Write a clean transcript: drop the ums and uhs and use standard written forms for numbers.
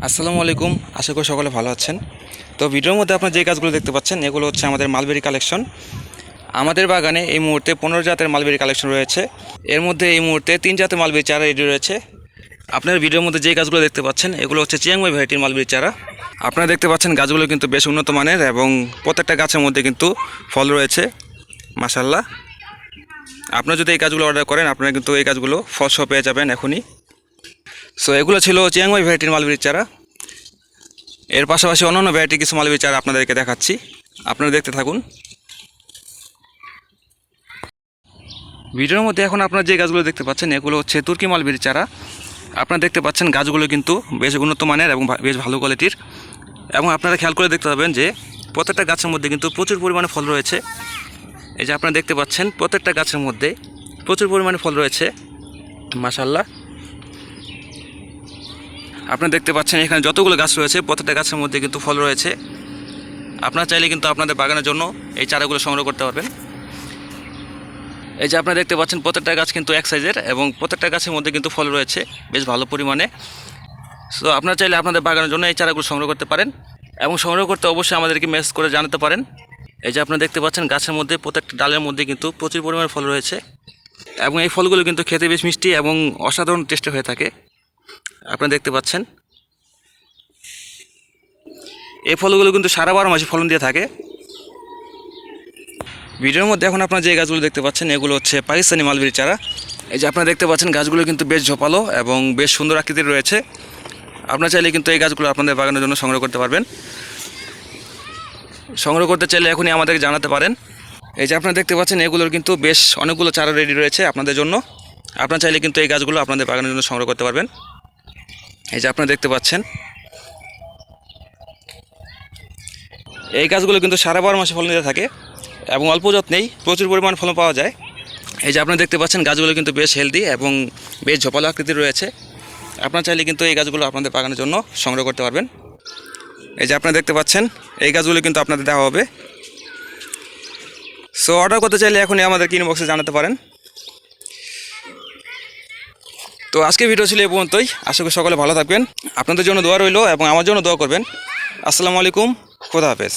আসসালামু আলাইকুম। আশা করি সকলে ভালো আছেন। তো ভিডিওর মধ্যে আপনারা যে গাছগুলো দেখতে পাচ্ছেন এগুলো হচ্ছে আমাদের মালবেরি কালেকশন। আমাদের বাগানে এই মুহূর্তে 15 জাতের মালবেরি কালেকশন রয়েছে। এর মধ্যে এই মুহূর্তে 3 জাতের মালবেরি চারা রেডি রয়েছে। আপনার ভিডিওর মধ্যে যে গাছগুলো দেখতে পাচ্ছেন এগুলো হচ্ছে চিয়াংমাই ভ্যারাইটির মালবেরি চারা। আপনারা দেখতে পাচ্ছেন গাছগুলো কিন্তু বেশ উন্নত মানের এবং প্রত্যেকটা গাছের মধ্যে কিন্তু ফল রয়েছে মাশাআল্লাহ। আপনারা যদি এই গাছগুলো অর্ডার করেন আপনারা কিন্তু এই গাছগুলো ফল সহ পেয়ে যাবেন এখনই। সো এগুলো ছিল চিয়াংমাই ভ্যারাইটির মালবেরি চারা। এর পাশাপাশি অন্যান্য ভ্যারাইটি কিছু মালবেরি চারা আপনাদেরকে দেখাচ্ছি, আপনারা দেখতে থাকুন। ভিডিওর মধ্যে এখন আপনারা যে গাছগুলো দেখতে পাচ্ছেন এগুলো হচ্ছে তুর্কি মালবেরি চারা। আপনারা দেখতে পাচ্ছেন গাছগুলো কিন্তু বেশ উন্নত মানের এবং বেশ ভালো কোয়ালিটির, এবং আপনারা খেয়াল করে দেখতে পাবেন যে প্রত্যেকটা গাছের মধ্যে কিন্তু প্রচুর পরিমাণে ফল রয়েছে। এই যে আপনারা দেখতে পাচ্ছেন প্রত্যেকটা গাছের মধ্যে প্রচুর পরিমাণে ফল রয়েছে মাশাআল্লাহ। আপনারা দেখতে পাচ্ছেন এখানে যতগুলো গাছ রয়েছে প্রত্যেকটা গাছের মধ্যে কিন্তু ফল রয়েছে। আপনারা চাইলে কিন্তু আপনাদের বাগানের জন্য এই চারাগুলো সংগ্রহ করতে পারবেন। এই যে আপনারা দেখতে পাচ্ছেন প্রত্যেকটা গাছ কিন্তু এক সাইজের এবং প্রত্যেকটা গাছের মধ্যে কিন্তু ফল রয়েছে বেশ ভালো পরিমাণে। সো আপনারা চাইলে আপনাদের বাগানের জন্য এই চারাগুলো সংগ্রহ করতে পারেন, এবং সংগ্রহ করতে অবশ্যই আমাদেরকে মেসেজ করে জানাতে পারেন। এই যে আপনারা দেখতে পাচ্ছেন গাছের মধ্যে প্রত্যেকটা ডালের মধ্যে কিন্তু প্রচুর পরিমাণে ফল রয়েছে, এবং এই ফলগুলো কিন্তু খেতে বেশ মিষ্টি এবং অসাধারণ টেস্টে হয়ে থাকে। আপনারা দেখতে পাচ্ছেন এই ফলগুলো কিন্তু সারা 12 মাসে ফলন দিয়ে থাকে। ভিডিওর মধ্যে এখন আপনারা যে গাছগুলো দেখতে পাচ্ছেন এগুলো হচ্ছে পাকিস্তানি মালবেরি চারা। এই যে আপনারা দেখতে পাচ্ছেন গাছগুলো কিন্তু বেশ ঝোপালো এবং বেশ সুন্দর আকৃতির রয়েছে। আপনারা চাইলে কিন্তু এই গাছগুলো আপনাদের বাগানের জন্য সংগ্রহ করতে পারবেন। সংগ্রহ করতে চাইলে এখনই আমাদেরকে জানাতে পারেন। এই যে আপনারা দেখতে পাচ্ছেন এগুলোর কিন্তু বেশ অনেকগুলো চারা রেডি রয়েছে আপনাদের জন্য। আপনারা চাইলে কিন্তু এই গাছগুলো আপনাদের বাগানের জন্য সংগ্রহ করতে পারবেন। এই যে আপনারা দেখতে পাচ্ছেন এই গাছগুলো কিন্তু সারা 12 মাসে ফলন দিতে থাকে এবং অল্প যত্নেই প্রচুর পরিমাণ ফলন পাওয়া যায়। এই যে আপনারা দেখতে পাচ্ছেন গাছগুলো কিন্তু বেশ হেলদি এবং বেশ ঝোপালো আকৃতির রয়েছে। আপনারা চাইলে কিন্তু এই গাছগুলো আপনাদের বাগানের জন্য সংগ্রহ করতে পারবেন। এই যে আপনারা দেখতে পাচ্ছেন এই গাছগুলো কিন্তু আপনাদের দেওয়া হবে। সো অর্ডার করতে চাইলে এখনই আমাদের ইনবক্সে জানাতে পারেন। তো আজকে ভিডিও ছিল এই পর্যন্তই। আশা করি সকলে ভালো থাকবেন। আপনাদের জন্য দোয়া রইল এবং আমার জন্য দোয়া করবেন। আসসালামু আলাইকুম, খোদা হাফেজ।